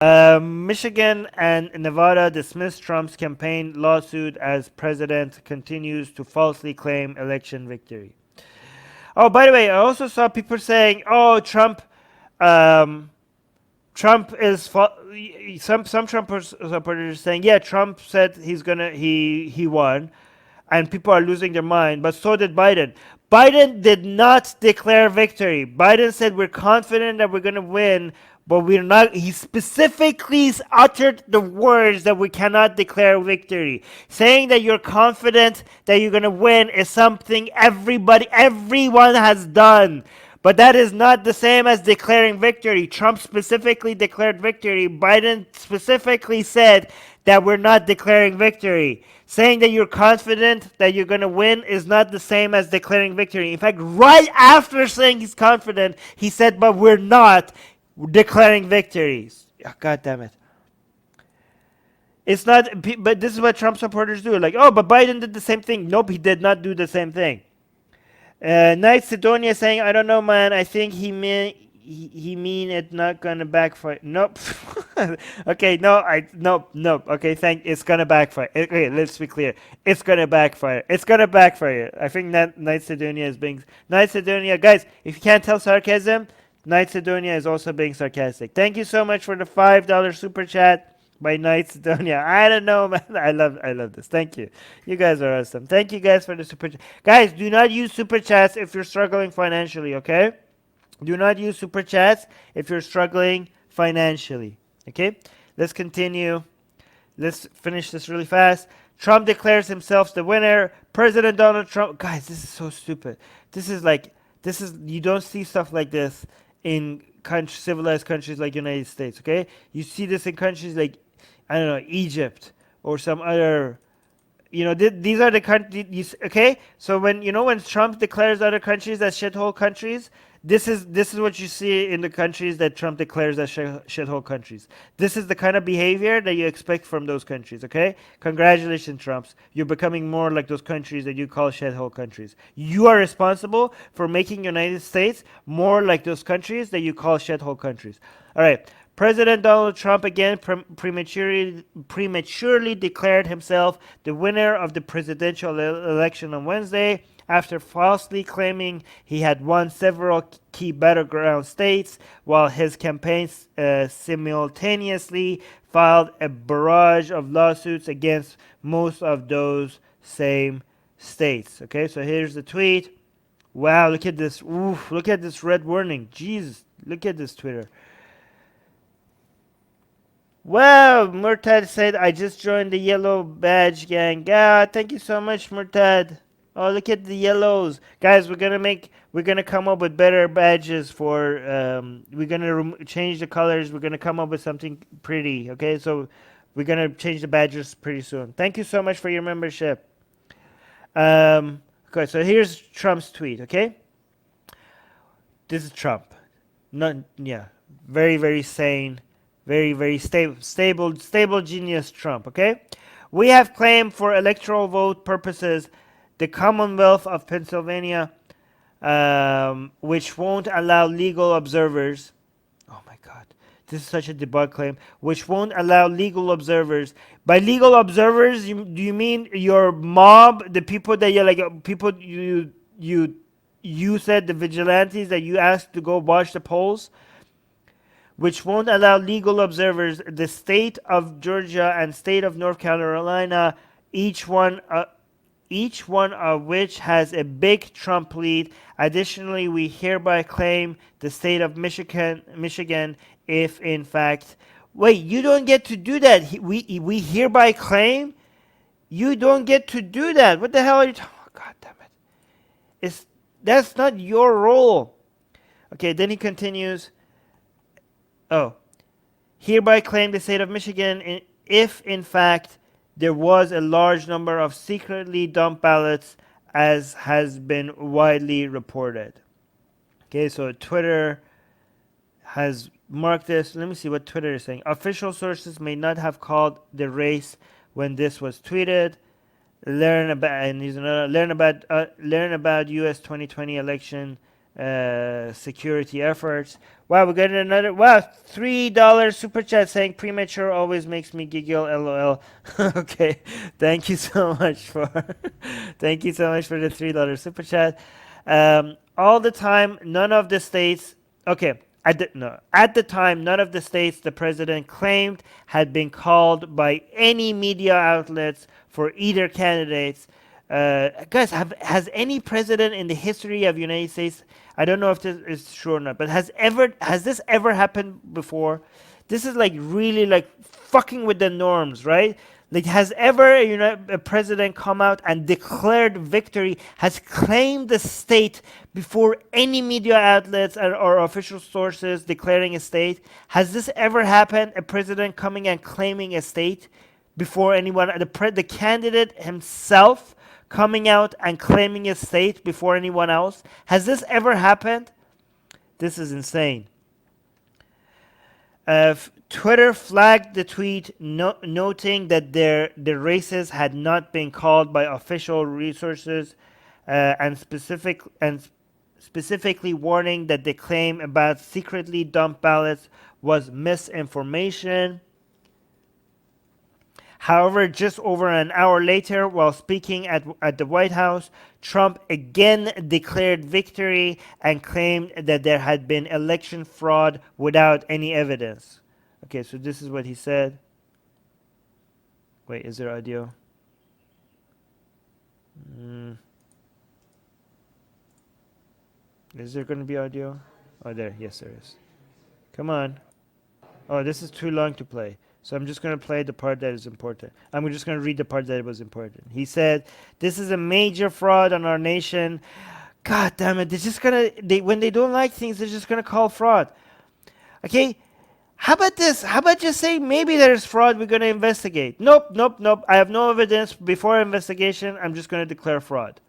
Michigan and Nevada dismissed Trump's campaign lawsuit as president continues to falsely claim election victory. Oh, by the way, I also saw people saying, "Oh, um, Trump is some Trump supporters saying, yeah, Trump said he won, and people are losing their mind, but so did Biden. Biden did not declare victory. Biden said we're confident that we're gonna win, but we're not. He specifically uttered the words that we cannot declare victory. Saying that you're confident that you're gonna win is something everyone has done. But that is not the same as declaring victory. Trump specifically declared victory. Biden specifically said that we're not declaring victory. Saying that you're confident that you're going to win is not the same as declaring victory. In fact, right after saying he's confident, he said, but we're not declaring victories. Oh, God damn it. It's not, but this is what Trump supporters do. Like, oh, but Biden did the same thing. Nope, he did not do the same thing. Knight Sidonia saying, I don't know, man. I think he mean it not gonna backfire. Nope. Okay, nope. Okay, it's gonna backfire. Okay, let's be clear. It's gonna backfire. It's gonna backfire. I think that Knight Sidonia is being Knight Sidonia, guys. If you can't tell sarcasm, Knight Sidonia is also being sarcastic. Thank you so much for the $5 super chat by Knight Sidonia. I don't know, man. I love this. Thank you. You guys are awesome. Thank you guys for the super chat. Guys, do not use super chats if you're struggling financially, okay? Do not use super chats if you're struggling financially. Okay? Let's continue. Let's finish this really fast. Trump declares himself the winner. President Donald Trump. Guys, this is so stupid. You don't see stuff like this in civilized countries like United States, okay? You see this in countries like, I don't know, Egypt or some other, these are the countries, okay? So when Trump declares other countries as shithole countries, this is what you see in the countries that Trump declares as shithole countries. This is the kind of behavior that you expect from those countries, okay? Congratulations, Trumps. You're becoming more like those countries that you call shithole countries. You are responsible for making United States more like those countries that you call shithole countries. All right. President Donald Trump again prematurely declared himself the winner of the presidential election on Wednesday after falsely claiming he had won several key battleground states, while his campaign simultaneously filed a barrage of lawsuits against most of those same states. Okay, so here's the tweet. Wow, look at this. Oof, look at this red warning. Jesus, look at this Twitter. Well, Murtad said, I just joined the yellow badge gang. God, thank you so much, Murtad. Oh, look at the yellows. Guys, we're gonna come up with better badges for, we're gonna change the colors. We're gonna come up with something pretty, okay? So we're gonna change the badges pretty soon. Thank you so much for your membership. Okay, so here's Trump's tweet, okay? This is Trump. Very, very sane. Very, very stable genius Trump, okay? We have claimed for electoral vote purposes the Commonwealth of Pennsylvania, which won't allow legal observers. Oh my God, this is such a debug claim. Which won't allow legal observers. By legal observers, do you mean your mob, the people that you're like, people you said the vigilantes that you asked to go watch the polls? Which won't allow legal observers, the state of Georgia and state of North Carolina, each one of which has a big Trump lead. Additionally, we hereby claim the state of Michigan, if in fact, wait, you don't get to do that. We hereby claim. You don't get to do that. What the hell are you talking? Oh, God damn it! That's not your role. Okay, then he continues. Oh, hereby claim the state of Michigan if, in fact, there was a large number of secretly dumped ballots, as has been widely reported. Okay, so Twitter has marked this. Let me see what Twitter is saying. Official sources may not have called the race when this was tweeted. Learn about U.S. 2020 election security efforts. Wow, we got another $3 super chat saying premature always makes me giggle. LOL. Okay, thank you so much for thank you so much for the $3 super chat. All the time, none of the states. Okay, at the time, none of the states the president claimed had been called by any media outlets for either candidates. Guys, has any president in the history of United States, I don't know if this is true or not, but has this ever happened before? This is like really like fucking with the norms, right? Like, has ever a president come out and declared victory, has claimed the state before any media outlets or official sources declaring a state? Has this ever happened? A president coming and claiming a state before anyone, the candidate himself coming out and claiming a state before anyone else? Has this ever happened? This is insane. Twitter flagged the tweet, noting that the races had not been called by official resources, and specifically warning that the claim about secretly dumped ballots was misinformation. However, just over an hour later, while speaking at the White House, Trump again declared victory and claimed that there had been election fraud without any evidence. Okay, so this is what he said. Wait, is there audio? Is there going to be audio? Oh, there. Yes, there is. Come on. Oh, this is too long to play. So I'm just going to play the part that is important. I'm just going to read the part that was important. He said, "This is a major fraud on our nation." God damn it. They're just going to, when they don't like things, they're just going to call fraud. Okay? How about this? How about just say, maybe there's fraud, we're going to investigate. Nope. I have no evidence. Before investigation, I'm just going to declare fraud.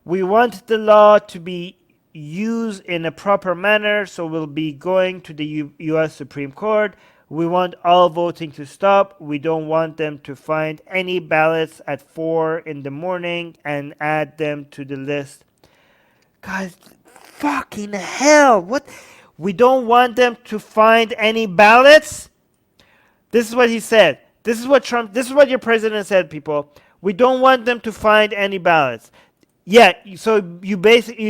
We want the law to be used in a proper manner, so we'll be going to the U.S. Supreme Court. We want all voting to stop. We don't want them to find any ballots at 4 in the morning and add them to the list. Guys, fucking hell. What? We don't want them to find any ballots? This is what he said. This is what your president said, people. We don't want them to find any ballots. Yeah, so you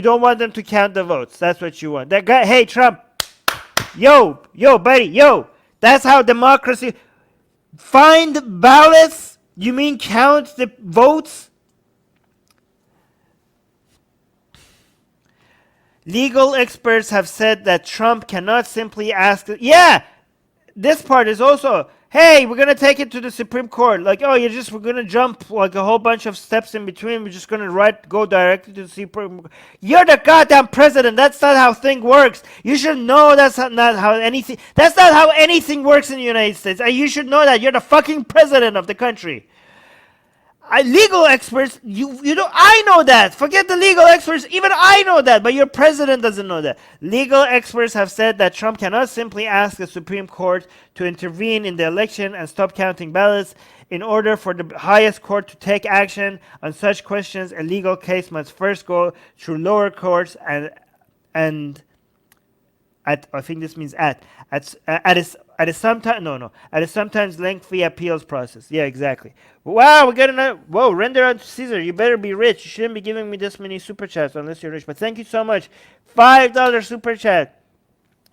don't want them to count the votes. That's what you want. That guy, hey, Trump. Yo, buddy, yo. That's how democracy. Find ballots? You mean count the votes? Legal experts have said that Trump cannot simply ask. Yeah, this part is also, hey, we're going to take it to the Supreme Court. Like, oh, we're going to jump like a whole bunch of steps in between. We're just going to go directly to the Supreme Court. You're the goddamn president. That's not how thing works. You should know that's not how anything works in the United States. You should know that. You're the fucking president of the country. Legal experts, I know that. Forget the legal experts. Even I know that, but your president doesn't know that. Legal experts have said that Trump cannot simply ask the Supreme Court to intervene in the election and stop counting ballots. In order for the highest court to take action on such questions, a legal case must first go through lower courts and I think this means at a sometimes lengthy appeals process. Yeah, exactly. Wow, we got another. Whoa, render unto Caesar. You better be rich. You shouldn't be giving me this many super chats unless you're rich. But thank you so much. $5 super chat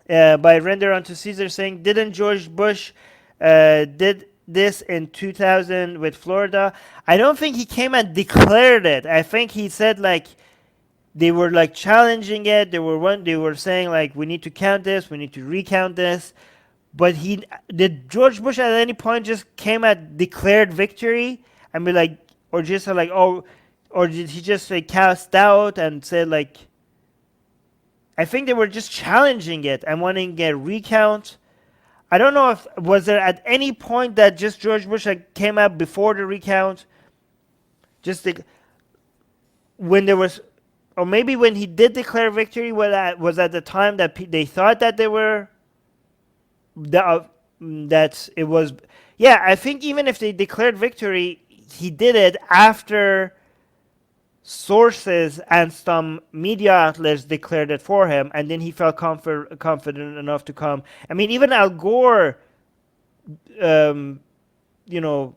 by render unto Caesar, saying, "Didn't George Bush did this in 2000 with Florida?" I don't think he came and declared it. I think he said like. They were like challenging it. They were saying like, we need to count this, we need to recount this. But did George Bush at any point just came and declared victory and be like, or just like, oh, or did he just like cast doubt and said like, I think they were just challenging it and wanting a recount. I don't know if was there at any point that just George Bush like came out before the recount, just like, when there was. Or maybe when he did declare victory, was at the time that they thought that they were, that it was. Yeah, I think even if they declared victory, he did it after sources and some media outlets declared it for him, and then he felt confident enough to come. I mean, even Al Gore, um, you know,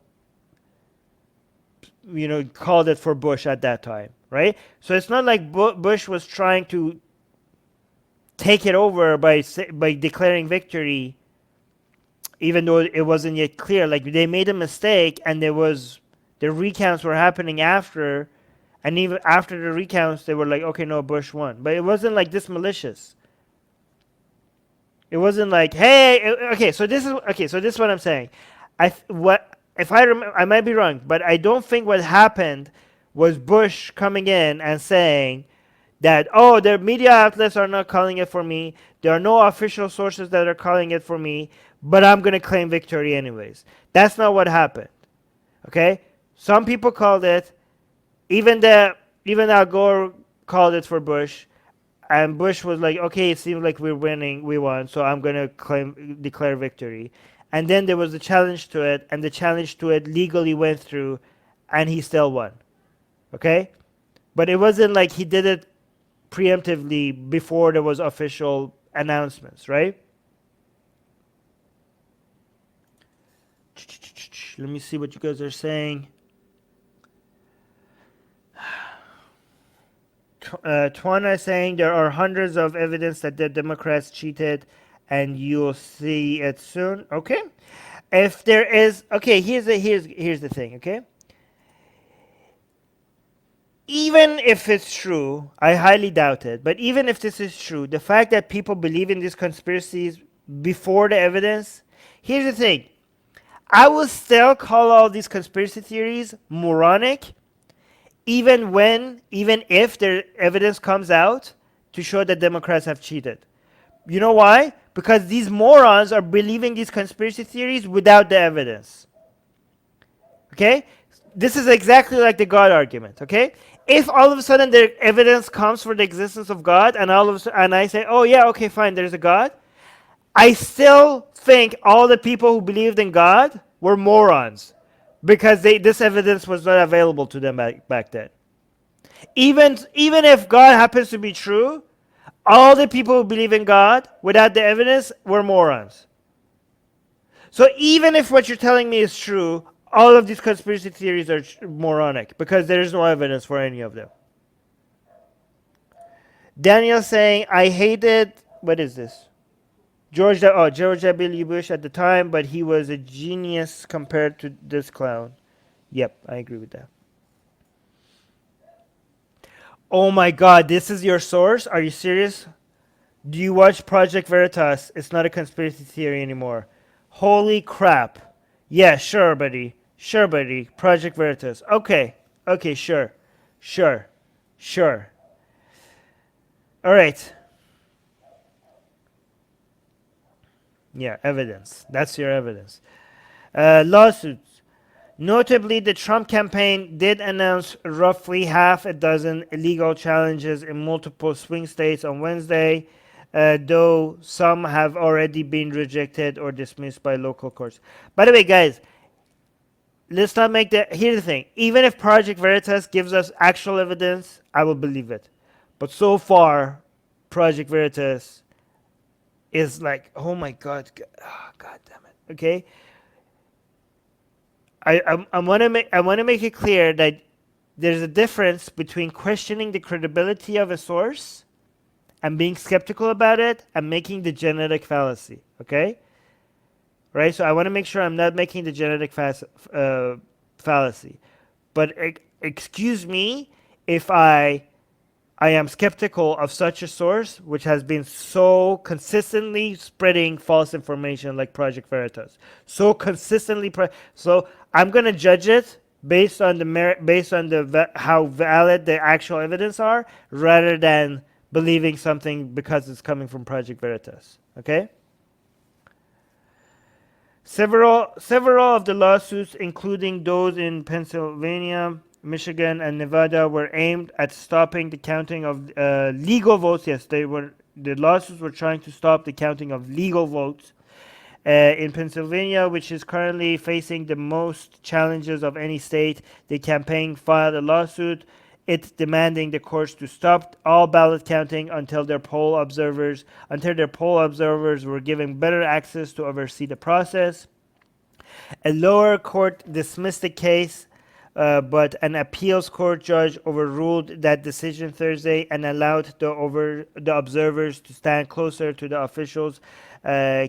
called it for Bush at that time, right? So it's not like Bush was trying to take it over by declaring victory, even though it wasn't yet clear. Like, they made a mistake, and the recounts were happening after, and even after the recounts, they were like, okay, no, Bush won. But it wasn't like this malicious. It wasn't like, hey, okay, so this is what I'm saying. I might be wrong, but I don't think what happened was Bush coming in and saying that, oh, the media outlets are not calling it for me. There are no official sources that are calling it for me, but I'm going to claim victory anyways. That's not what happened. Okay? Some people called it, even Al Gore called it for Bush, and Bush was like, okay, it seems like we're winning, we won, so I'm going to declare victory. And then there was a challenge to it, and the challenge to it legally went through, and he still won. Okay? But it wasn't like he did it preemptively before there was official announcements, right? Let me see what you guys are saying. Twana is saying there are hundreds of evidence that the Democrats cheated, and you'll see it soon. Okay, if there is, okay, here's the thing. Okay, even if it's true, I highly doubt it. But even if this is true, the fact that people believe in these conspiracies before the evidence, here's the thing. I will still call all these conspiracy theories moronic, even if their evidence comes out to show that Democrats have cheated. You know why? Because these morons are believing these conspiracy theories without the evidence. Okay? This is exactly like the God argument, okay? If all of a sudden the evidence comes for the existence of God, and I say, oh yeah, okay, fine, there's a God, I still think all the people who believed in God were morons, because this evidence was not available to them back then. Even if God happens to be true, all the people who believe in God without the evidence were morons. So even if what you're telling me is true, all of these conspiracy theories are moronic, because there is no evidence for any of them. Daniel saying, I hated, what is this? George W. Bush at the time, but he was a genius compared to this clown. Yep, I agree with that. Oh my God, this is your source? Are you serious? Do you watch Project Veritas? It's not a conspiracy theory anymore. Holy crap. Yeah, sure, buddy. Sure, buddy. Project Veritas. Okay. Okay, sure. Sure. Sure. All right. Yeah, evidence. That's your evidence. Lawsuits. Notably, the Trump campaign did announce roughly half a dozen illegal challenges in multiple swing states on Wednesday, though some have already been rejected or dismissed by local courts. By the way, guys, let's not make that. Here's the thing. Even if Project Veritas gives us actual evidence, I will believe it. But so far, Project Veritas is like, oh my God, God damn it. Okay? I want to make it clear that there's a difference between questioning the credibility of a source and being skeptical about it and making the genetic fallacy. Okay, right? So I want to make sure I'm not making the genetic fallacy. But excuse me if I am skeptical of such a source which has been so consistently spreading false information like Project Veritas. So consistently, so I'm going to judge it based on how valid the actual evidence are, rather than believing something because it's coming from Project Veritas. Okay? Several of the lawsuits, including those in Pennsylvania, Michigan, and Nevada, were aimed at stopping the counting of legal votes. Yes, the lawsuits were trying to stop the counting of legal votes in Pennsylvania, which is currently facing the most challenges of any state. The campaign filed a lawsuit it demanding the courts to stop all ballot counting until their poll observers were given better access to oversee the process. A lower court dismissed the case, but an appeals court judge overruled that decision Thursday and allowed the observers to stand closer to the officials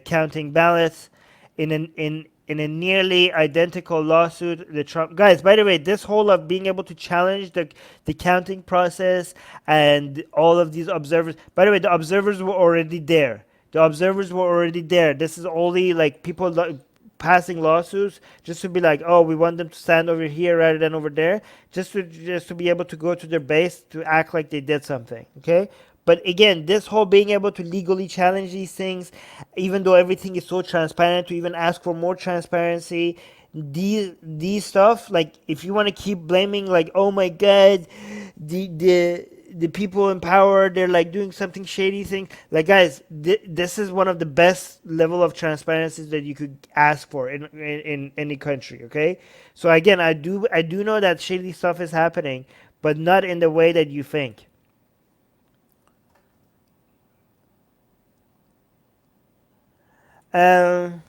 counting ballots. In a nearly identical lawsuit, the Trump guys. By the way, this whole of being able to challenge the counting process and all of these observers. By the way, the observers were already there. The observers were already there. This is only like people passing lawsuits just to be like, oh, we want them to stand over here rather than over there, just to be able to go to their base to act like they did something. Okay. But again, this whole being able to legally challenge these things, even though everything is so transparent, to even ask for more transparency, these stuff, like if you want to keep blaming, like, oh my god, the people in power, they're like doing something shady thing. Like, guys, this is one of the best level of transparency that you could ask for in any country. Okay, so again, I do know that shady stuff is happening, but not in the way that you think. Um,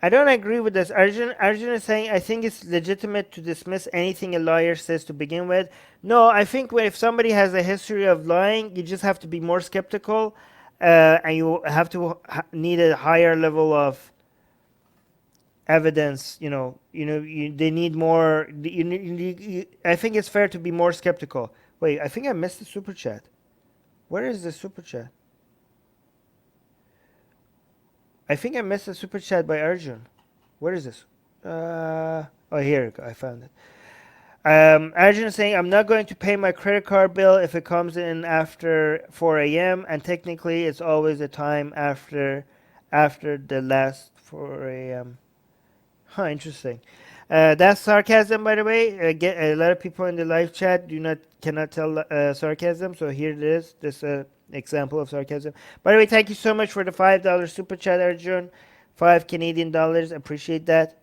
I don't agree with this. Arjun is saying, I think it's legitimate to dismiss anything a lawyer says to begin with. No, I think if somebody has a history of lying, you just have to be more skeptical, and you have to need a higher level of evidence. They need more. I think it's fair to be more skeptical. Wait, I think I missed the super chat. Where is the super chat? I think I missed a super chat by Arjun. Where is this? Oh, here we go. I found it. Arjun is saying, I'm not going to pay my credit card bill if it comes in after 4 a.m. And technically, it's always a time after the last 4 a.m. Huh, interesting. That's sarcasm, by the way. A lot of people in the live chat cannot tell sarcasm. So here it is. This example of sarcasm. By the way, thank you so much for the $5 super chat, Arjun. 5 Canadian dollars. Appreciate that.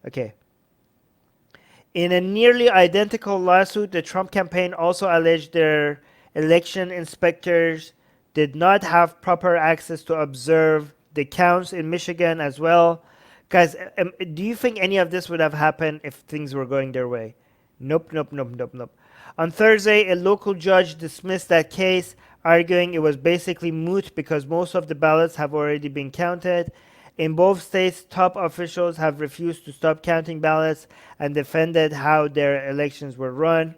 Okay. In a nearly identical lawsuit, the Trump campaign also alleged their election inspectors did not have proper access to observe the counts in Michigan as well. Guys, do you think any of this would have happened if things were going their way? Nope, nope, nope, nope, nope. On Thursday, a local judge dismissed that case, arguing it was basically moot because most of the ballots have already been counted. In both states, top officials have refused to stop counting ballots and defended how their elections were run.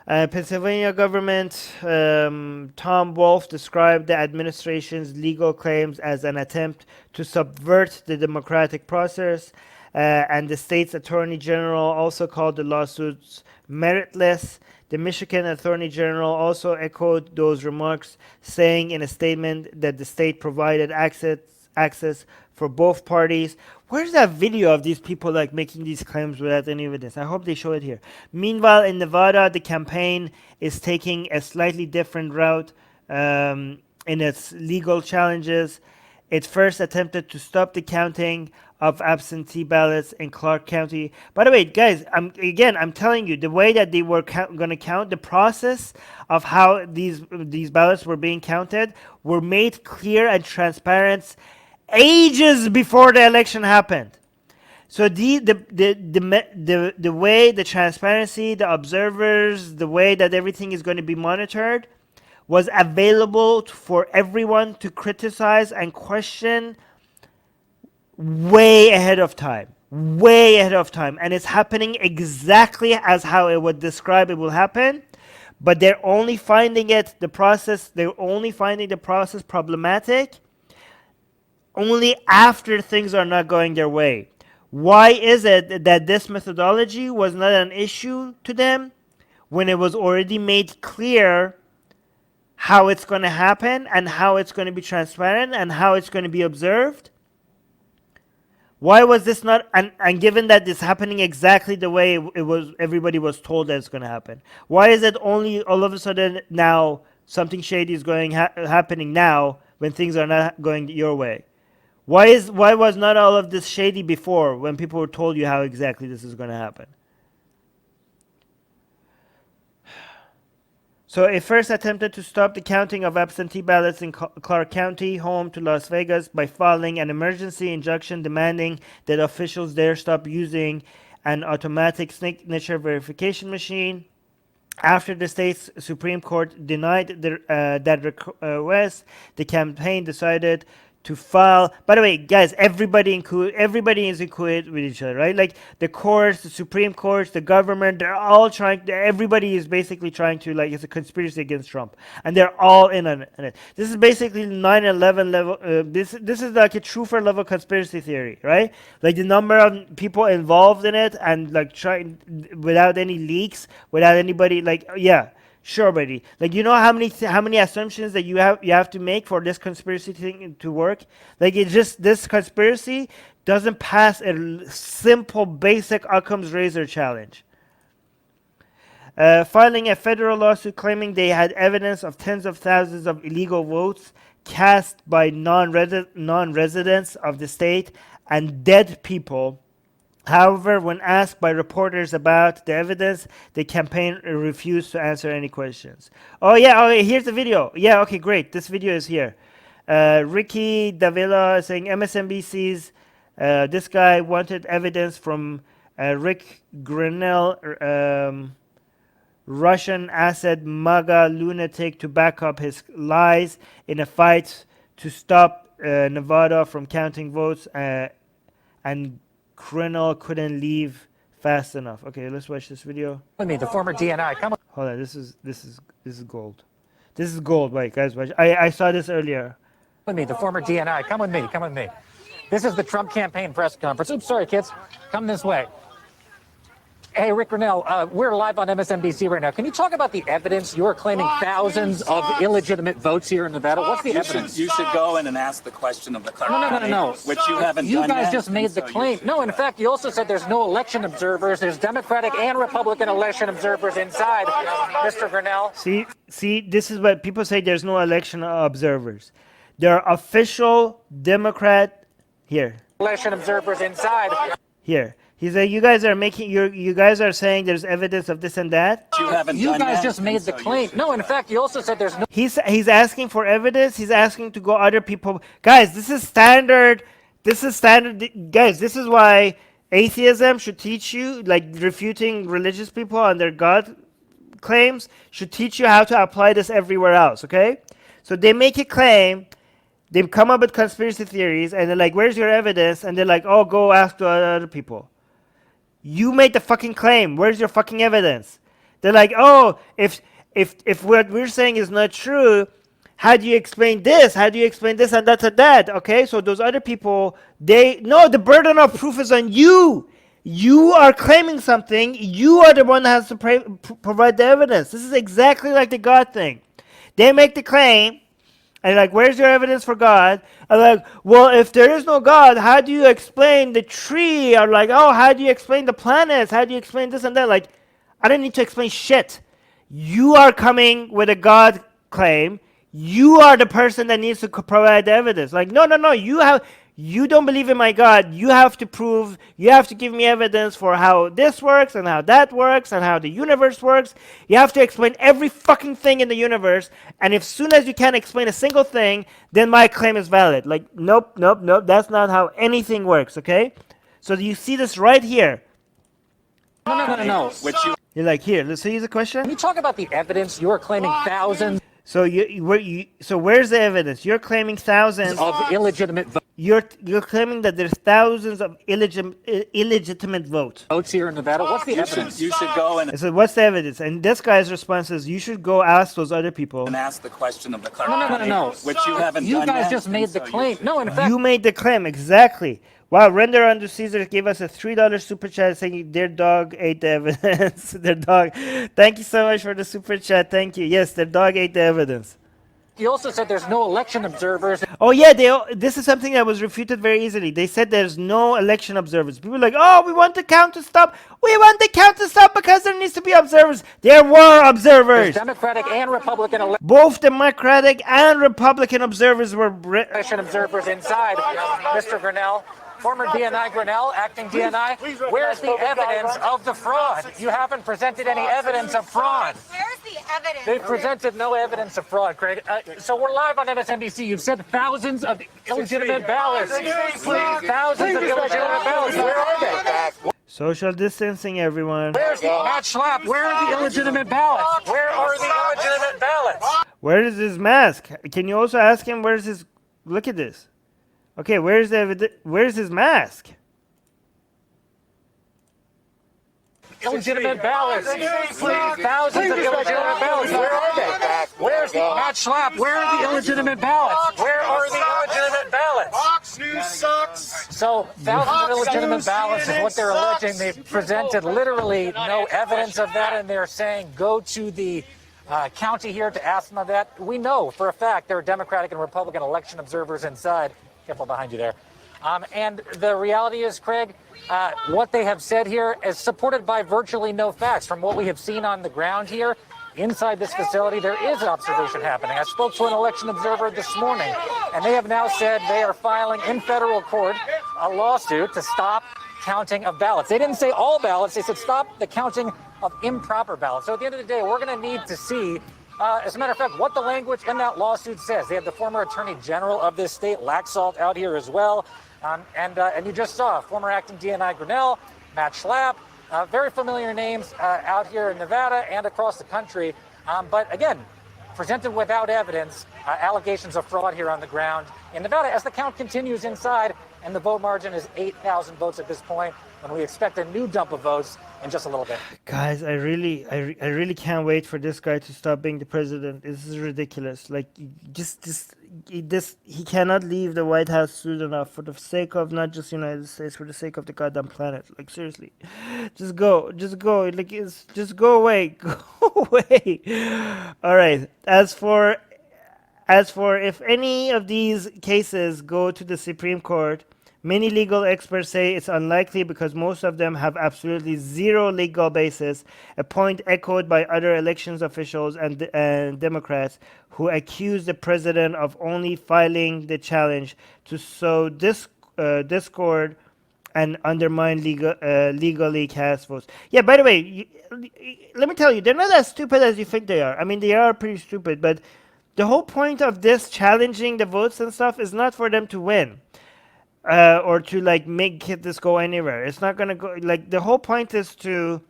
Pennsylvania government, Tom Wolf described the administration's legal claims as an attempt to subvert the democratic process, and the state's attorney general also called the lawsuits meritless. The Michigan attorney general also echoed those remarks, saying in a statement that the state provided access for both parties. Where's that video of these people like making these claims without any evidence? I hope they show it here. Meanwhile, in Nevada, the campaign is taking a slightly different route in its legal challenges. It first attempted to stop the counting of absentee ballots in Clark County. By the way, guys, I'm telling you, the way that they were going to count, the process of how these ballots were being counted were made clear and transparent ages before the election happened. So the way, the transparency, the observers, the way that everything is going to be monitored was available for everyone to criticize and question way ahead of time. Way ahead of time. And it's happening exactly as how it would describe it will happen. But they're only finding the process problematic only after things are not going their way. Why is it that this methodology was not an issue to them when it was already made clear how it's going to happen and how it's going to be transparent and how it's going to be observed? Why was this not, and given that it's happening exactly the way it was, everybody was told that it's going to happen, why is it only all of a sudden now something shady is happening now when things are not going your way? Why was not all of this shady before when people were told you how exactly this is going to happen? So it first attempted to stop the counting of absentee ballots in Clark County, home to Las Vegas, by filing an emergency injunction demanding that officials there stop using an automatic signature verification machine. After the state's Supreme Court denied that request, the campaign decided to file. By the way, guys, everybody is included with each other, right? Like the courts, the Supreme Court, the government, they're all trying. Everybody is basically trying to, like, it's a conspiracy against Trump, and they're all in on it. This is basically 9/11 level. This is like a truth level conspiracy theory, right? Like the number of people involved in it, and like trying without any leaks, without anybody, like, yeah. Sure, buddy. Like, you know how many assumptions that you have to make for this conspiracy thing to work? Like, it just, this conspiracy doesn't pass a simple basic Occam's razor challenge. Filing a federal lawsuit claiming they had evidence of tens of thousands of illegal votes cast by non-residents of the state and dead people. However, when asked by reporters about the evidence, the campaign refused to answer any questions. Oh yeah, okay, here's the video. Yeah, okay, great. This video is here. Ricky Davila saying MSNBC's, this guy wanted evidence from Rick Grinnell, Russian asset MAGA lunatic, to back up his lies in a fight to stop Nevada from counting votes, and Grinnell couldn't leave fast enough. Okay, let's watch this video. With me, the former DNI. Come Hold on, this is gold. This is gold. Wait, guys, watch. I saw this earlier. with me, the former DNI. Come with me. Come with me. This is the Trump campaign press conference. Oops, sorry, kids. Come this way. Hey, Rick Grinnell, we're live on MSNBC right now. Can you talk about the evidence? You're claiming thousands of illegitimate votes here in Nevada. What's the evidence? You should go in and ask the question of the Clark No. which you haven't You done guys yet. just made the claim. No, in fact, you also said there's no election observers. There's Democratic and Republican election observers inside, Mr. Grinnell. See, this is what people say. There's no election observers. There are official Democrat here. Election observers inside. Here. He's like, you guys are making you guys are saying there's evidence of this and that. You haven't You done guys yet, just made the claim. No, in fact, you also said there's no. He's asking for evidence. He's asking to go other people. Guys, this is standard. Guys, this is why atheism should teach you, like refuting religious people on their God claims, should teach you how to apply this everywhere else, okay? So they make a claim, they come up with conspiracy theories, and they're like, where's your evidence? And they're like, oh, go ask to other people. You made the fucking claim. Where's your fucking evidence? They're like, oh, if what we're saying is not true, how do you explain this? How do you explain this and that and that? Okay, so those other people, the burden of proof is on you. You are claiming something. You are the one that has to provide the evidence. This is exactly like the God thing. They make the claim, and like, where's your evidence for God? And like, well, if there is no God, how do you explain the tree? Or like, oh, how do you explain the planets? How do you explain this and that? Like, I don't need to explain shit. You are coming with a God claim. You are the person that needs to provide the evidence. Like, no. You don't believe in my God. You have to give me evidence for how this works and how that works and how the universe works. You have to explain every fucking thing in the universe. And as soon as you can't explain a single thing, then my claim is valid. Like, nope. That's not how anything works, okay? So you see this right here. No. Which you You're like, here, let's see the question. Can you talk about the evidence? You're claiming thousands So so where's the evidence? You're claiming thousands of illegitimate You're claiming that there's thousands of illegitimate votes. votes here in Nevada. What's the evidence? you should go in I said, what's the evidence? And this guy's response is, you should go ask those other people. and ask the question of the Clark No. which you haven't You done guys yet. just made the claim. No, in fact, You made the claim, exactly. Wow, Render Under Caesar gave us a $3 super chat saying their dog ate the evidence. Their dog. Thank you so much for the super chat. Thank you. Yes, their dog ate the evidence. you also said there's no election observers. Oh yeah, this is something that was refuted very easily. They said there's no election observers. People are like, oh, we want the count to stop. We want the count to stop because there needs to be observers. There were observers. There's Democratic and Republican Both Democratic and Republican observers were. election observers inside, Mr. Grinnell. Former DNI Grinnell, acting DNI. Where's the evidence of the fraud? You haven't presented any evidence of fraud. Where's the evidence. They've presented no evidence of fraud, Craig. So we're live on MSNBC. You've said thousands of illegitimate ballots. Thousands of illegitimate ballots. Where are they? Social distancing, everyone. Where's Matt Schlapp? Where are the illegitimate ballots? Where are the illegitimate ballots? Where is his mask? Can you also ask him where's his... Look at this. Okay, where's his mask? Illegitimate ballots. Thousands of illegitimate ballots. Where are they? Where's Matt Schlapp? Where are the illegitimate ballots? Where are the illegitimate ballots? Fox News sucks. So thousands of illegitimate ballots is what they're alleging. They've presented literally no evidence of that, and they're saying go to the county here to ask them of that. We know for a fact there are Democratic and Republican election observers inside. Careful behind you there. And the reality is, Craig, what they have said here is supported by virtually no facts. From what we have seen on the ground here, inside this facility, there is observation happening. I spoke to an election observer this morning, and they have now said they are filing in federal court a lawsuit to stop counting of ballots. They didn't say all ballots. They said stop the counting of improper ballots. So at the end of the day, we're going to need to see, as a matter of fact, what the language in that lawsuit says. They have the former Attorney General of this state, Laxalt, out here as well. And you just saw former acting DNI Grinnell, Matt Schlapp, very familiar names out here in Nevada and across the country. But again, presented without evidence, allegations of fraud here on the ground in Nevada as the count continues inside, and the vote margin is 8,000 votes at this point, when we expect a new dump of votes in just a little bit. Guys, I really can't wait for this guy to stop being the president. This is ridiculous. Like, he cannot leave the White House soon enough for the sake of not just United States, for the sake of the goddamn planet. Like, seriously, just go. Like, just go away, go away. All right. As for if any of these cases go to the Supreme Court, many legal experts say it's unlikely because most of them have absolutely zero legal basis, a point echoed by other elections officials and Democrats who accuse the president of only filing the challenge to sow discord and undermine legally cast votes. Yeah, by the way, let me tell you, they're not as stupid as you think they are. I mean, they are pretty stupid, but the whole point of this challenging the votes and stuff is not for them to win. Or to like make this go anywhere. It's not gonna go. Like, the whole point is to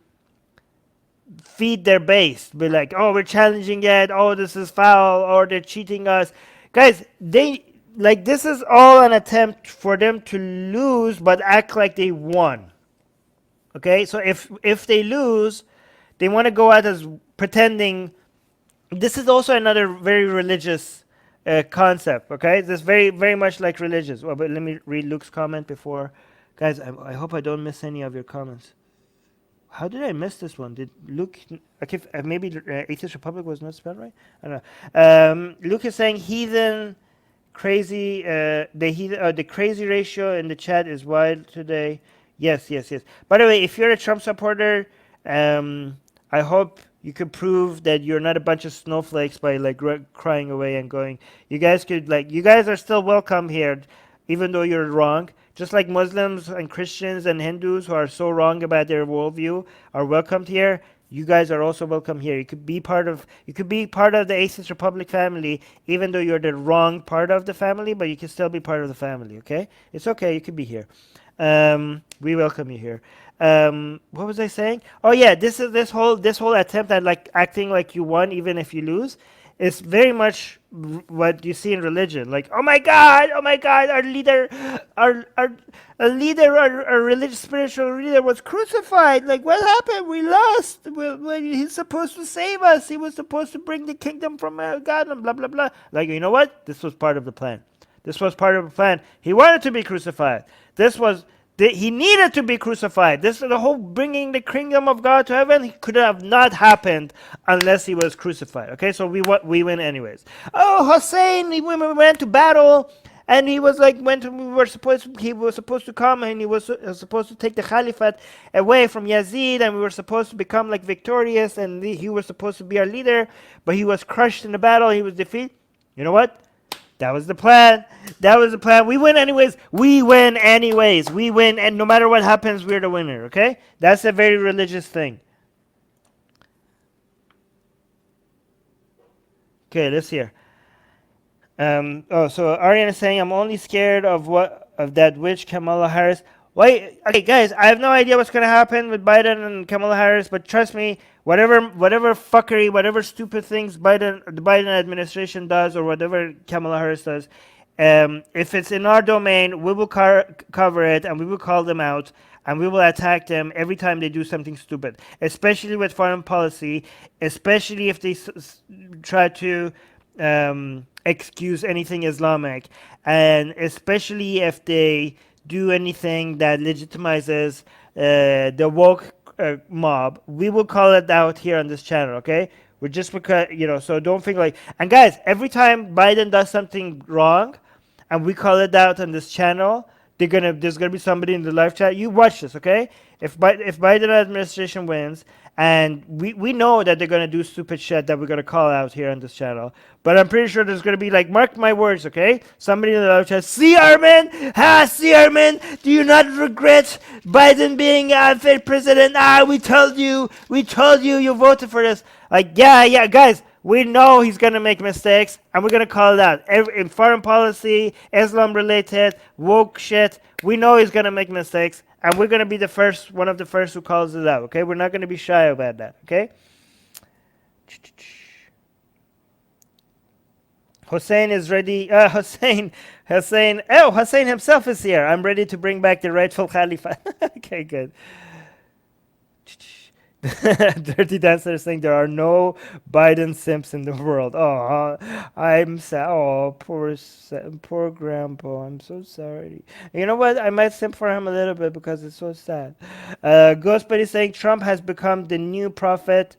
feed their base. Be like, oh, we're challenging it. Oh, this is foul. Or they're cheating us, guys. This is all an attempt for them to lose, but act like they won. Okay, so if they lose, they want to go out as pretending. This is also another very religious concept, okay? This very, very much like religious. Well, but let me read Luke's comment before. Guys, I hope I don't miss any of your comments. How did I miss this one? Did Luke... Okay, maybe Atheist Republic was not spelled right? I don't know. Luke is saying heathen, crazy... the crazy ratio in the chat is wild today. Yes. By the way, if you're a Trump supporter, I hope you could prove that you're not a bunch of snowflakes by like crying away and going. You guys are still welcome here, even though you're wrong. Just like Muslims and Christians and Hindus who are so wrong about their worldview are welcomed here. You guys are also welcome here. You could be part of the Atheist Republic family, even though you're the wrong part of the family, but you can still be part of the family. Okay, it's okay. You could be here. We welcome you here. What was I saying? Oh yeah, this whole attempt at like acting like you won even if you lose is very much what you see in religion. Like, oh my God, our leader, our religious spiritual leader was crucified. Like, what happened? We lost. He's supposed to save us. He was supposed to bring the kingdom from God and blah blah blah. Like, you know what? This was part of the plan. He wanted to be crucified. He needed to be crucified. The whole bringing the kingdom of God to heaven could have not happened unless he was crucified. Okay, so we win anyways. Oh, Hussein, we went to battle, and he was like, he was supposed to come, and he was supposed to take the caliphate away from Yazid, and we were supposed to become like victorious, and he was supposed to be our leader, but he was crushed in the battle. He was defeated. You know what? That was the plan. We win anyways. We win, and no matter what happens, we're the winner, okay? That's a very religious thing. Okay, let's hear. So Aryan is saying, I'm only scared of that witch Kamala Harris. Wait, okay, guys, I have no idea what's gonna happen with Biden and Kamala Harris, but trust me, whatever fuckery, whatever stupid things the Biden administration does, or whatever Kamala Harris does, if it's in our domain, we will cover it, and we will call them out, and we will attack them every time they do something stupid, especially with foreign policy, especially if they try to excuse anything Islamic, and especially if they do anything that legitimizes the woke mob. We will call it out here on this channel, okay? We're just because, so don't think like, and guys, every time Biden does something wrong and we call it out on this channel, there's gonna be somebody in the live chat. You watch this, okay? If Biden administration wins, and we know that they're gonna do stupid shit that we're gonna call out here on this channel, but I'm pretty sure there's gonna be like, mark my words, okay? Somebody in the live chat, see Armin? See Armin? Do you not regret Biden being unfair president? We told you, you voted for this. Like, yeah, guys. We know he's going to make mistakes, and we're going to call it out. In foreign policy, Islam-related, woke shit, we know he's going to make mistakes, and we're going to be one of the first who calls it out, okay? We're not going to be shy about that, okay? Hussein is ready. Hussein himself is here. I'm ready to bring back the rightful Khalifa. Okay, good. Dirty Dancer is saying there are no Biden simps in the world. Oh, I'm sad. Oh, poor grandpa. I'm so sorry. You know what? I might simp for him a little bit because it's so sad. Ghost Buddy saying Trump has become the new prophet.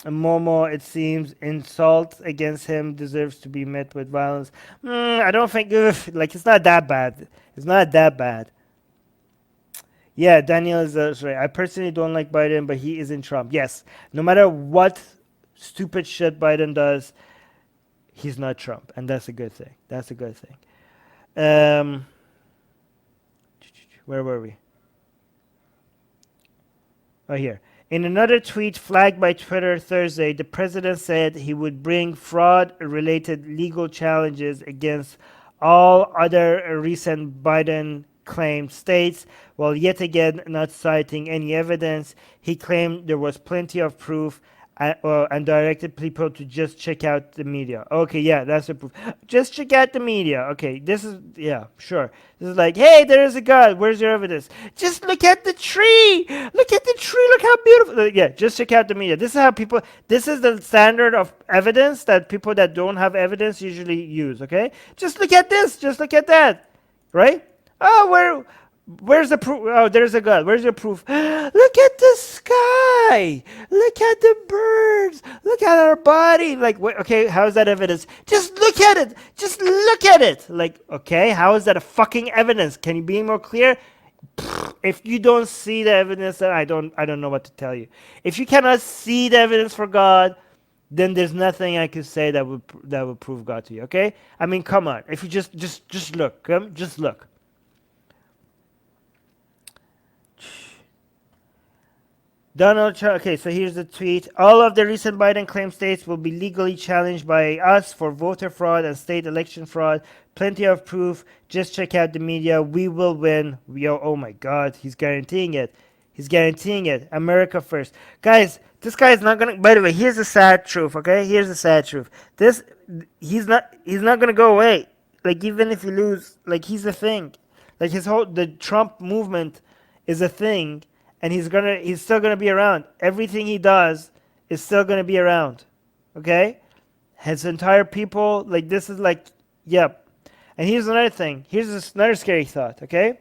Momo, it seems, insult against him deserves to be met with violence. I don't think, it's not that bad. It's not that bad. Yeah, Daniel is right. I personally don't like Biden, but he isn't Trump. Yes, no matter what stupid shit Biden does, he's not Trump, and that's a good thing. That's a good thing. Where were we? Oh, here. In another tweet flagged by Twitter Thursday, the president said he would bring fraud-related legal challenges against all other recent Biden claimed states, while yet again not citing any evidence. He claimed there was plenty of proof and directed people to just check out the media. Okay, yeah, that's the proof. Just check out the media. Okay, this is, yeah, sure. This is like, hey, there is a God. Where's your evidence? Just look at the tree. Look at the tree. Look how beautiful. Yeah, just check out the media. This is the standard of evidence that people that don't have evidence usually use, okay? Just look at this. Just look at that, right? Oh, where's the proof? Oh, there's a God. Where's your proof? Look at the sky. Look at the birds. Look at our body. Like, okay, how is that evidence? Just look at it. Just look at it. Like, okay, how is that a fucking evidence? Can you be more clear? If you don't see the evidence, then I don't know what to tell you. If you cannot see the evidence for God, then there's nothing I could say that would prove God to you. Okay? I mean, come on. If you just look, just look. Donald Trump, okay, so here's the tweet. All of the recent Biden claim states will be legally challenged by us for voter fraud and state election fraud. Plenty of proof. Just check out the media. We will win. Oh my God, he's guaranteeing it. He's guaranteeing it. America first. Guys, this guy is not going to, by the way, here's the sad truth, okay? Here's the sad truth. He's not going to go away. Like, even if you lose, like, he's a thing. Like, the Trump movement is a thing. And he's still gonna be around. Everything he does is still gonna be around. Okay? His entire people, like, this is like, yep. And here's another thing. Here's another scary thought, okay?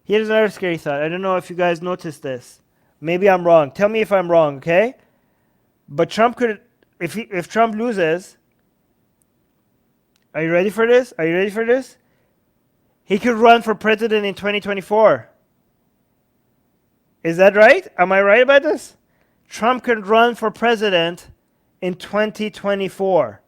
Here's another scary thought. I don't know if you guys noticed this. Maybe I'm wrong. Tell me if I'm wrong, okay? But Trump could, if Trump loses, are you ready for this? Are you ready for this? He could run for president in 2024. Is that right? Am I right about this? Trump could run for president in 2024.